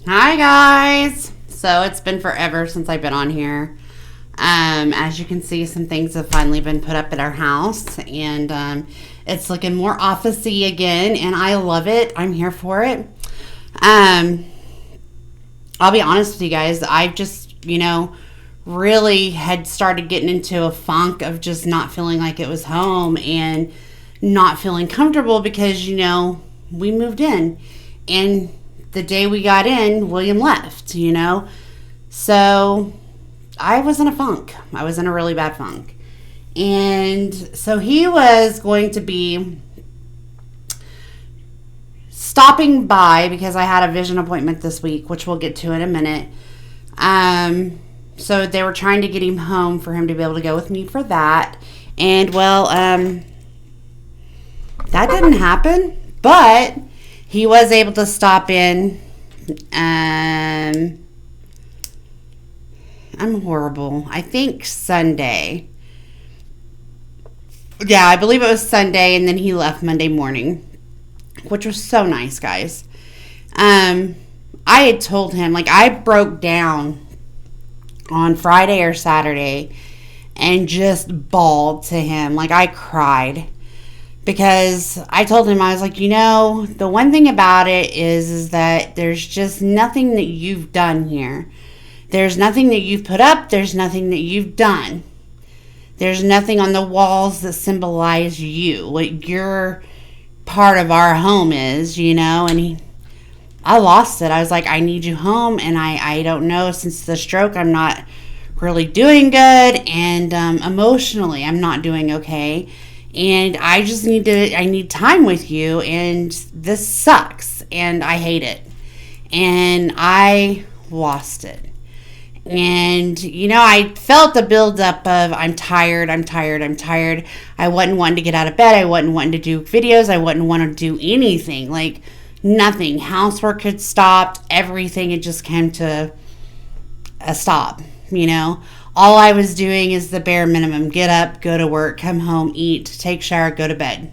Hi guys. So it's been forever since I've been on here. As you can see, some things have finally been put up at our house, and it's looking more officey again, and I love it. I'm here for it. Um, I'll be honest with you guys. I've just, really had started getting into a funk of just not feeling like it was home and not feeling comfortable because, we moved in, and the day we got in, William left. So I was in a funk. I was in a really bad funk. And so he was going to be stopping by because I had a vision appointment this week, which we'll get to in a minute. So they were trying to get him home for him to be able to go with me for that. And that didn't happen, but he was able to stop in. I'm horrible. I think Sunday. Yeah, I believe it was Sunday, and then he left Monday morning, which was so nice, guys. I had told him, I broke down on Friday or Saturday and just bawled to him. I cried. Because I told him, I was like, the one thing about it is that there's just nothing that you've done here. There's nothing that you've put up. There's nothing that you've done. There's nothing on the walls that symbolize you, what your part of our home is, and I lost it. I was like, I need you home, and I don't know, since the stroke, I'm not really doing good, and emotionally, I'm not doing okay. And I need time with you, and this sucks, and I hate it. And I lost it. And, I felt the buildup of I'm tired. I wasn't wanting to get out of bed. I wasn't wanting to do videos. I wasn't wanting to do anything. Nothing. Housework had stopped. Everything had just come to a stop, All I was doing is the bare minimum. Get up, go to work, come home, eat, take a shower, go to bed.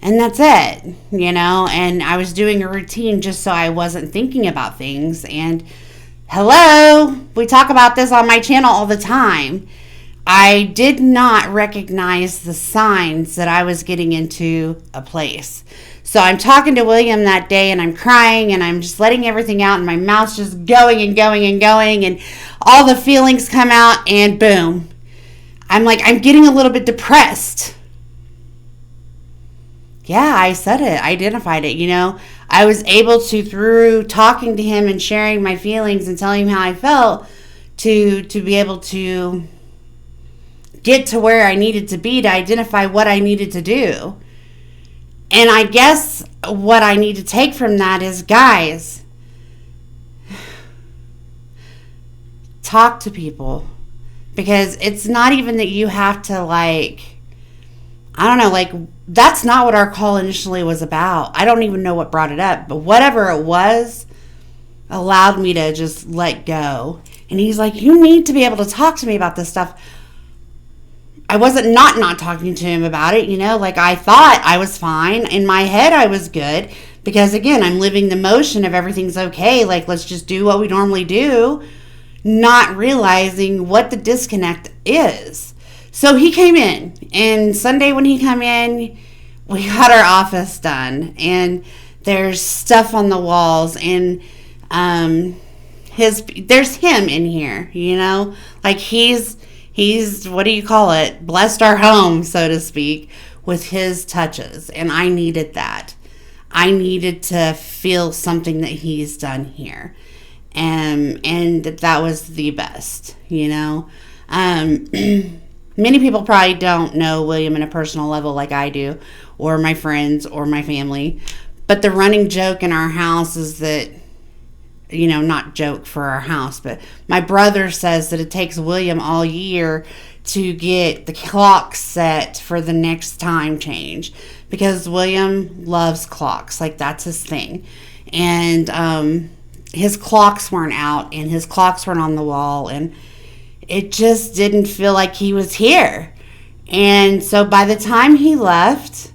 And that's it, And I was doing a routine just so I wasn't thinking about things. And hello, we talk about this on my channel all the time. I did not recognize the signs that I was getting into a place. So I'm talking to William that day, and I'm crying, and I'm just letting everything out, and my mouth's just going and going and going, and all the feelings come out, and boom. I'm getting a little bit depressed. Yeah, I said it. I identified it, I was able to, through talking to him and sharing my feelings and telling him how I felt, to be able to get to where I needed to be, to identify what I needed to do. And I guess what I need to take from that is, guys, talk to people. Because it's not even that you have to, that's not what our call initially was about. I don't even know what brought it up. But whatever it was allowed me to just let go. And he's like, you need to be able to talk to me about this stuff. I wasn't not talking to him about it, I thought I was fine. In my head, I was good. Because, again, I'm living the motion of everything's okay. Let's just do what we normally do. Not realizing what the disconnect is. So he came in. And Sunday when he came in, we got our office done. And there's stuff on the walls. And there's him in here, He's, what do you call it, blessed our home, so to speak, with his touches. And I needed that. I needed to feel something that he's done here. And that was the best, Many people probably don't know William in a personal level like I do, or my friends, or my family. But the running joke in our house is that, not joke for our house, but my brother says that it takes William all year to get the clock set for the next time change, because William loves clocks. That's his thing. And his clocks weren't out, and his clocks weren't on the wall, and it just didn't feel like he was here. And so by the time he left,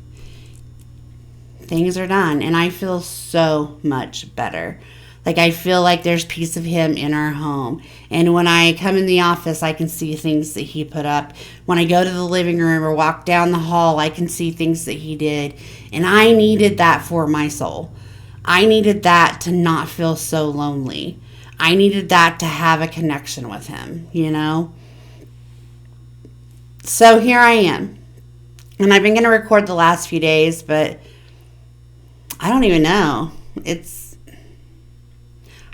things are done, and I feel so much better. Like, I feel like there's piece of him in our home. And when I come in the office, I can see things that he put up. When I go to the living room or walk down the hall, I can see things that he did. And I needed that for my soul. I needed that to not feel so lonely. I needed that to have a connection with him, you know? So here I am. And I've been going to record the last few days, but I don't even know.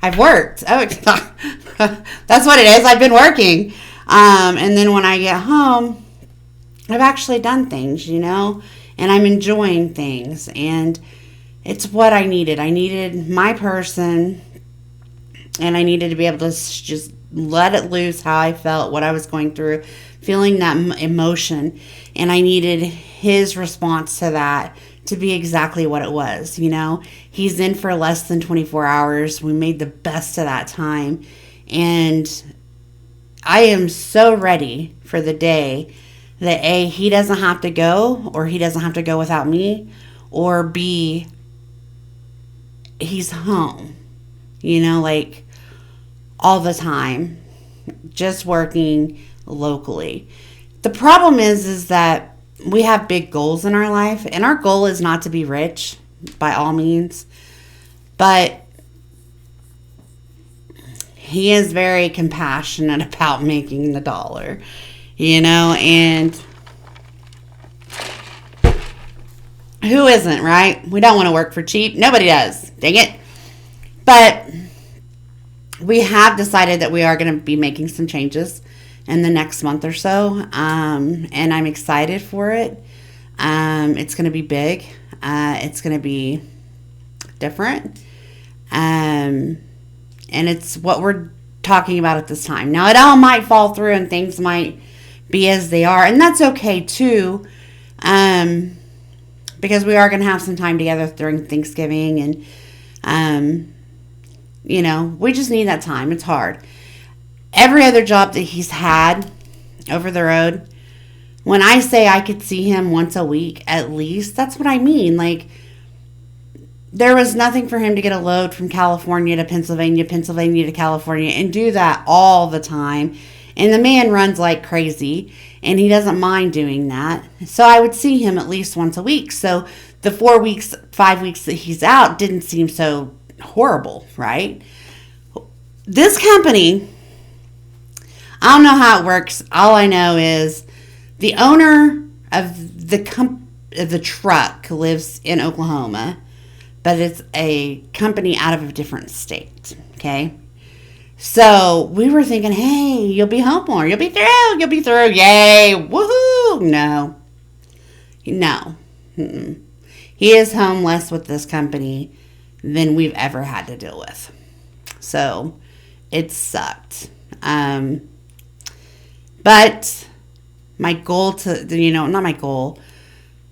I've worked. Oh, that's what it is. I've been working. And then when I get home, I've actually done things, you know, and I'm enjoying things. And it's what I needed. I needed my person, and I needed to be able to just let it loose how I felt, what I was going through, feeling that emotion. And I needed his response to that to be exactly what it was, you know. He's in for less than 24 hours. We made the best of that time. And I am so ready for the day that A, he doesn't have to go, or he doesn't have to go without me, or B, he's home, you know, like all the time, just working locally. The problem is that we have big goals in our life, and our goal is not to be rich by all means, but he is very compassionate about making the dollar, you know, and who isn't, right? We don't want to work for cheap. Nobody does. Dang it. But we have decided that we are going to be making some changes in the next month or so, and I'm excited for it. It's going to be big. It's going to be different, and it's what we're talking about at this time. Now, it all might fall through, and things might be as they are, and that's okay too, because we are going to have some time together during Thanksgiving, and you know, we just need that time. It's hard. Every other job that he's had over the road, when I say I could see him once a week at least, that's what I mean. Like, there was nothing for him to get a load from California to Pennsylvania, Pennsylvania to California, and do that all the time. And the man runs like crazy, and he doesn't mind doing that. So I would see him at least once a week. So the 4 weeks, 5 weeks that he's out didn't seem so horrible, right? This company, I don't know how it works. All I know is the owner of the truck lives in Oklahoma, but it's a company out of a different state, okay? So we were thinking, hey, you'll be home more. You'll be through. Yay, woohoo. No. Mm-mm. He is home less with this company than we've ever had to deal with. So it sucked. But my goal not my goal.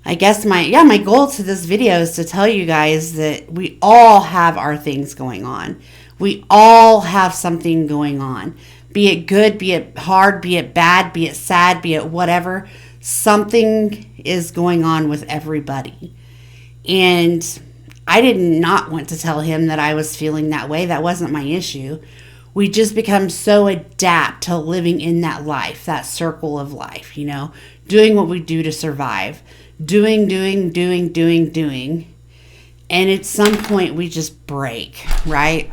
I guess my goal to this video is to tell you guys that we all have our things going on. We all have something going on. Be it good, be it hard, be it bad, be it sad, be it whatever. Something is going on with everybody. And I did not want to tell him that I was feeling that way. That wasn't my issue. We just become so adapt to living in that life, that circle of life, you know, doing what we do to survive, doing. And at some point we just break, right?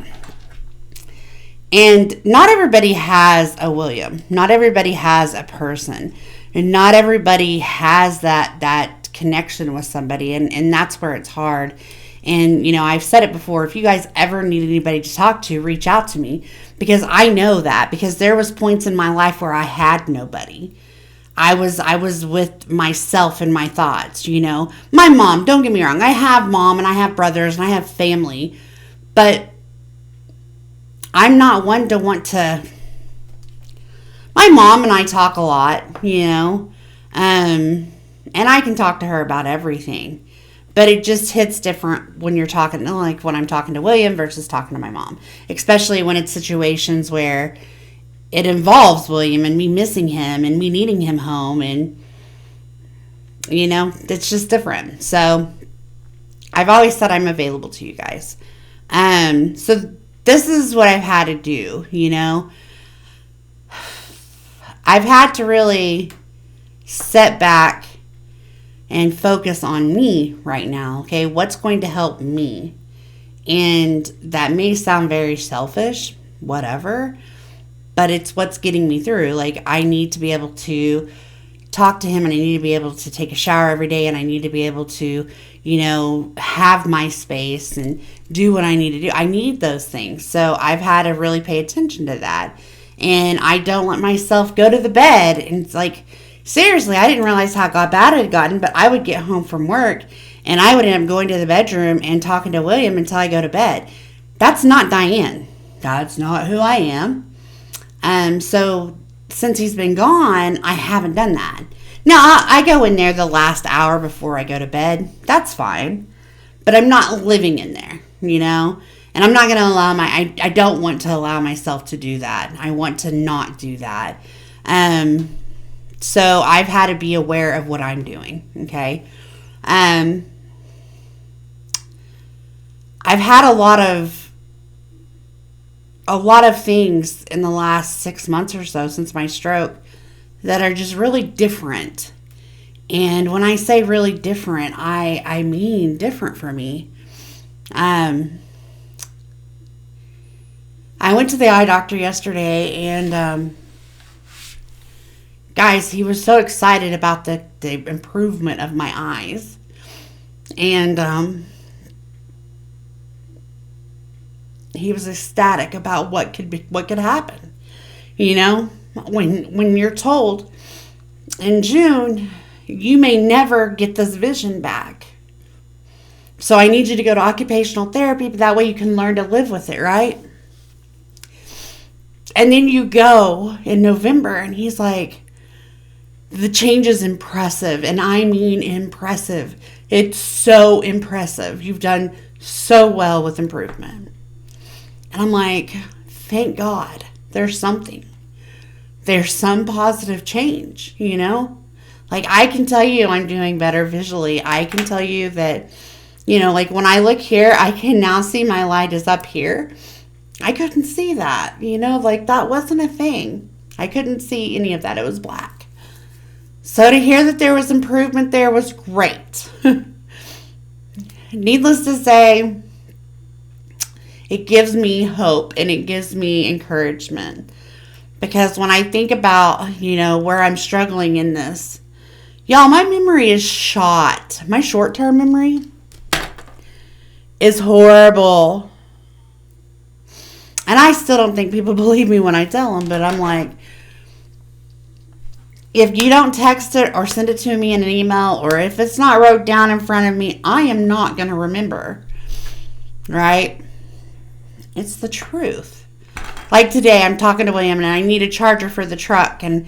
And not everybody has a William. Not everybody has a person. And not everybody has that connection with somebody. And that's where it's hard. And, you know, I've said it before. If you guys ever need anybody to talk to, reach out to me. Because I know that. Because there was points in my life where I had nobody. I was with myself and my thoughts, you know. My mom, don't get me wrong. I have mom and I have brothers and I have family. But I'm not one to want to... My mom and I talk a lot, you know. And I can talk to her about everything. But it just hits different when you're talking, like when I'm talking to William versus talking to my mom. Especially when it's situations where it involves William and me missing him and me needing him home. And, you know, it's just different. So I've always said I'm available to you guys. So this is what I've had to do, you know. I've had to really sit back and focus on me right now, okay? What's going to help me? And that may sound very selfish, whatever, but it's what's getting me through. Like, I need to be able to talk to him, and I need to be able to take a shower every day, and I need to be able to, you know, have my space and do what I need to do. I need those things. So I've had to really pay attention to that. And I don't let myself go to the bed. And it's like, seriously, I didn't realize how bad it had gotten, but I would get home from work and I would end up going to the bedroom and talking to William until I go to bed. That's not Diane. That's not who I am. So since he's been gone, I haven't done that. Now, I go in there the last hour before I go to bed. That's fine. But I'm not living in there, you know? And I'm not going to allow I don't want to allow myself to do that. I want to not do that. So I've had to be aware of what I'm doing, okay? I've had a lot of things in the last 6 months or so since my stroke that are just really different. And when I say really different, I mean different for me. I went to the eye doctor yesterday, and guys, he was so excited about the improvement of my eyes. And he was ecstatic about what could happen. You know, when you're told in June you may never get this vision back. So I need you to go to occupational therapy, but that way you can learn to live with it, right? And then you go in November and he's like, the change is impressive. And I mean impressive. It's so impressive. You've done so well with improvement. And I'm like, thank God there's something. There's some positive change, you know? Like, I can tell you I'm doing better visually. I can tell you that, you know, like when I look here, I can now see my light is up here. I couldn't see that, you know, like that wasn't a thing. I couldn't see any of that. It was black. So to hear that there was improvement there was great. Needless to say, it gives me hope and it gives me encouragement. Because when I think about, you know, where I'm struggling in this, y'all, my memory is shot. My short-term memory is horrible. And I still don't think people believe me when I tell them, but I'm like, if you don't text it or send it to me in an email, or if it's not wrote down in front of me, I am not going to remember. Right? It's the truth. Like today, I'm talking to William and I need a charger for the truck and,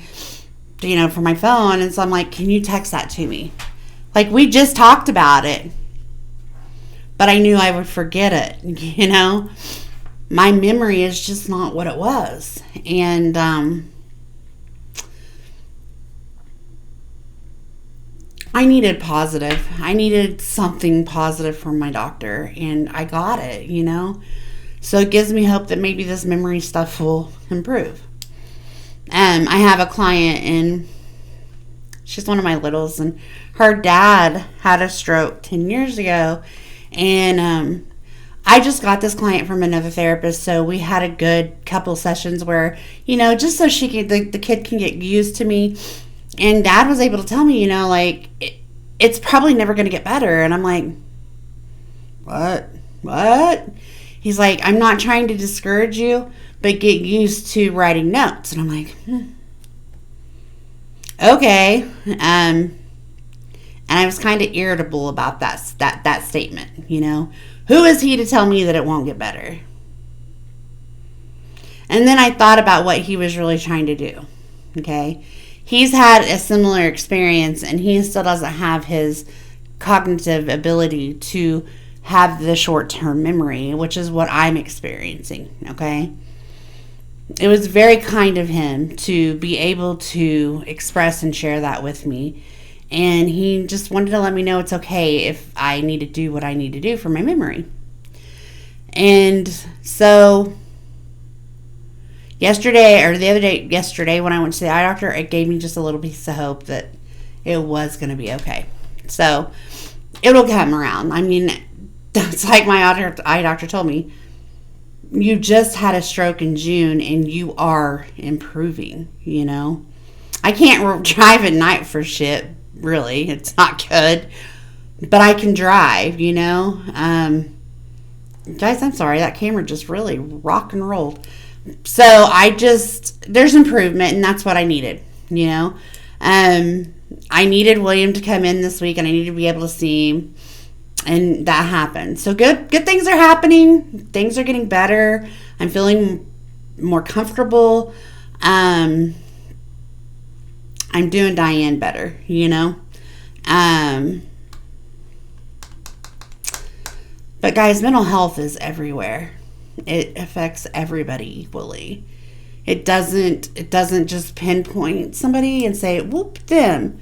you know, for my phone. And so I'm like, can you text that to me? Like, we just talked about it, but I knew I would forget it, you know? My memory is just not what it was. And I needed positive. I needed something positive from my doctor, and I got it, you know? So it gives me hope that maybe this memory stuff will improve. I have a client, and she's one of my littles, and her dad had a stroke 10 years ago, and I just got this client from another therapist, so we had a good couple sessions where, you know, just so she could, the kid can get used to me. And Dad was able to tell me, you know, like, it's probably never going to get better. And I'm like, what? He's like, I'm not trying to discourage you, but get used to writing notes. And I'm like, okay. And I was kind of irritable about that statement, you know. Who is he to tell me that it won't get better? And then I thought about what he was really trying to do, okay. He's had a similar experience, and he still doesn't have his cognitive ability to have the short-term memory, which is what I'm experiencing, okay? It was very kind of him to be able to express and share that with me, and he just wanted to let me know it's okay if I need to do what I need to do for my memory. And so yesterday when I went to the eye doctor, it gave me just a little piece of hope that it was going to be okay. So it'll come around. I mean, that's like my eye doctor told me. You just had a stroke in June and you are improving, you know. I can't drive at night for shit, really. It's not good. But I can drive, you know. Guys, I'm sorry. That camera just really rock and rolled. So there's improvement, and that's what I needed, you know. I needed William to come in this week, and I needed to be able to see him, and that happened. So good things are happening. Things are getting better. I'm feeling more comfortable. I'm doing Diane better, you know. But guys, mental health is everywhere. It affects everybody equally. It doesn't just pinpoint somebody and say, whoop, them.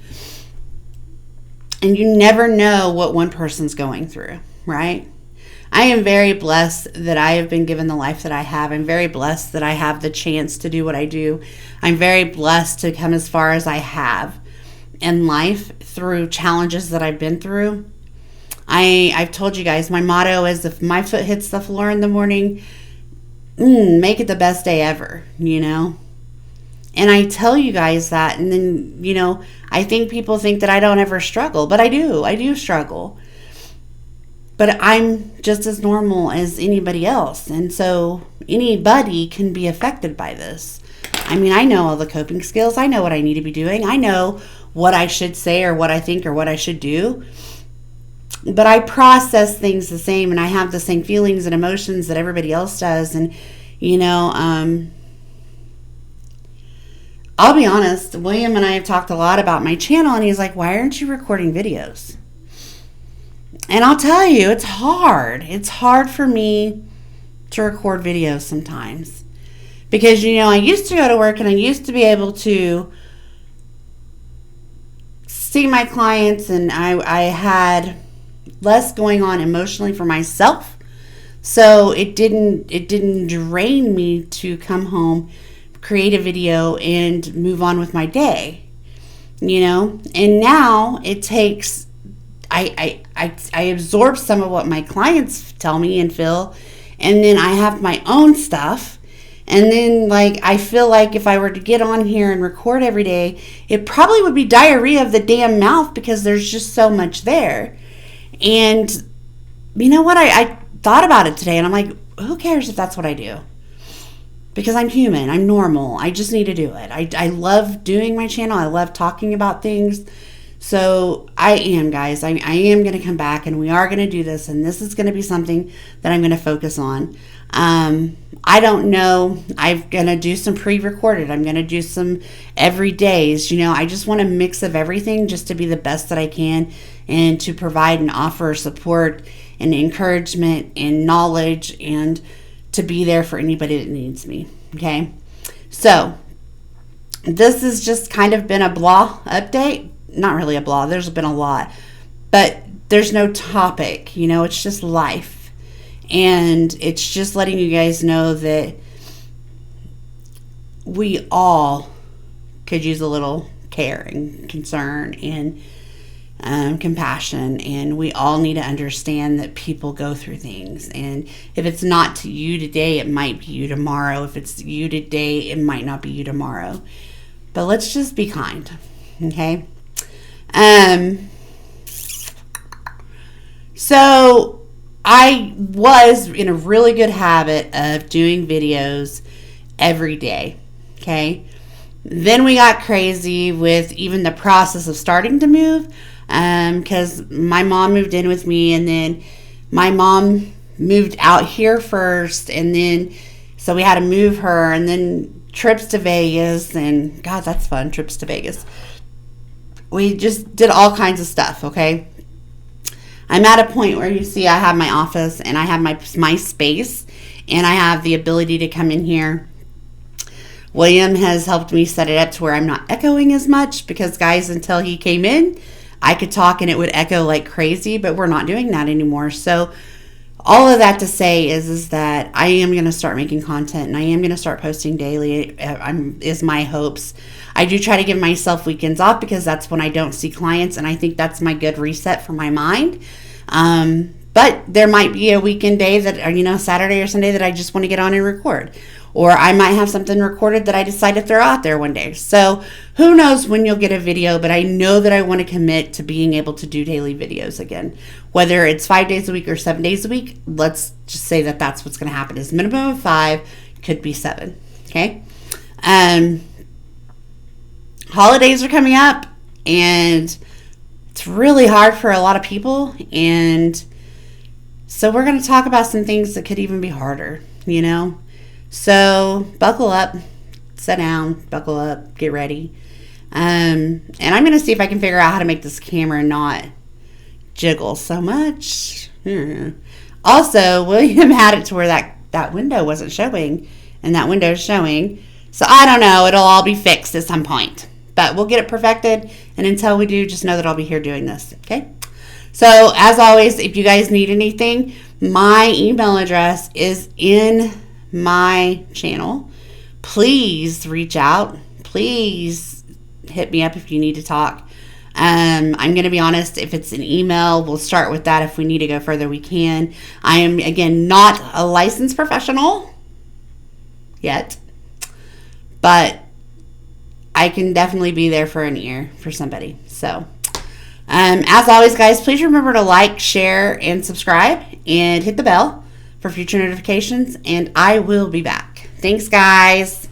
And you never know what one person's going through, right? I am very blessed that I have been given the life that I have. I'm very blessed that I have the chance to do what I do. I'm very blessed to come as far as I have in life through challenges that I've been through. I've told you guys, my motto is if my foot hits the floor in the morning, make it the best day ever, you know? And I tell you guys that, and then, you know, I think people think that I don't ever struggle, but I do struggle. But I'm just as normal as anybody else, and so anybody can be affected by this. I mean, I know all the coping skills. I know what I need to be doing. I know what I should say or what I think or what I should do. But I process things the same, and I have the same feelings and emotions that everybody else does. And, you know, I'll be honest, William and I have talked a lot about my channel, and he's like, why aren't you recording videos? And I'll tell you, it's hard. It's hard for me to record videos sometimes. Because, you know, I used to go to work, and I used to be able to see my clients, and I had less going on emotionally for myself, so it didn't drain me to come home, create a video, and move on with my day, you know. And now it takes I absorb some of what my clients tell me and feel, and then I have my own stuff. And then, like, I feel like if I were to get on here and record every day, it probably would be diarrhea of the damn mouth because there's just so much there. And you know what? I thought about it today, and I'm like, who cares if that's what I do? Because I'm human. I'm normal. I just need to do it. I love doing my channel. I love talking about things. So I am, guys. I am going to come back, and we are going to do this, and this is going to be something that I'm going to focus on. I don't know. I'm going to do some pre-recorded. I'm going to do some everydays. You know, I just want a mix of everything just to be the best that I can and to provide and offer support and encouragement and knowledge and to be there for anybody that needs me. Okay. So this has just kind of been a blah update. Not really a blah. There's been a lot, but there's no topic, you know, it's just life. And it's just letting you guys know that we all could use a little care and concern and compassion, and we all need to understand that people go through things, and if it's not to you today, it might be you tomorrow. If it's you today, it might not be you tomorrow. But let's just be kind, okay? So I was in a really good habit of doing videos every day, okay? Then we got crazy with even the process of starting to move, because my mom moved in with me, and then my mom moved out here first, and then so we had to move her, and then trips to Vegas, and God, that's fun, trips to Vegas. We just did all kinds of stuff, okay? I'm at a point where you see I have my office, and I have my space, and I have the ability to come in here. William has helped me set it up to where I'm not echoing as much, because guys, until he came in, I could talk and it would echo like crazy, but we're not doing that anymore. So all of that to say is that I am going to start making content, and I am going to start posting daily. Is my hopes. I do try to give myself weekends off because that's when I don't see clients, and I think that's my good reset for my mind. But there might be a weekend day that, Saturday or Sunday, that I just want to get on and record. Or I might have something recorded that I decide to throw out there one day. So who knows when you'll get a video, but I know that I want to commit to being able to do daily videos again. Whether it's 5 days a week or 7 days a week, let's just say that that's what's going to happen. Is minimum of 5, could be 7. Okay. Holidays are coming up, and it's really hard for a lot of people. And so we're going to talk about some things that could even be harder, So buckle up, sit down, buckle up, get ready. And I'm going to see if I can figure out how to make this camera not jiggle so much. Also, William had it to where that window wasn't showing, and that window is showing. So I don't know. It'll all be fixed at some point. But we'll get it perfected. And until we do, just know that I'll be here doing this. Okay? So as always, if you guys need anything, my email address is in my channel. Please reach out. Please hit me up if you need to talk. I'm going to be honest, if it's an email, we'll start with that. If we need to go further, we can. I am, again, not a licensed professional yet, but I can definitely be there for an ear for somebody. So, as always, guys, please remember to like, share, and subscribe, and hit the bell for future notifications, and I will be back. Thanks, guys.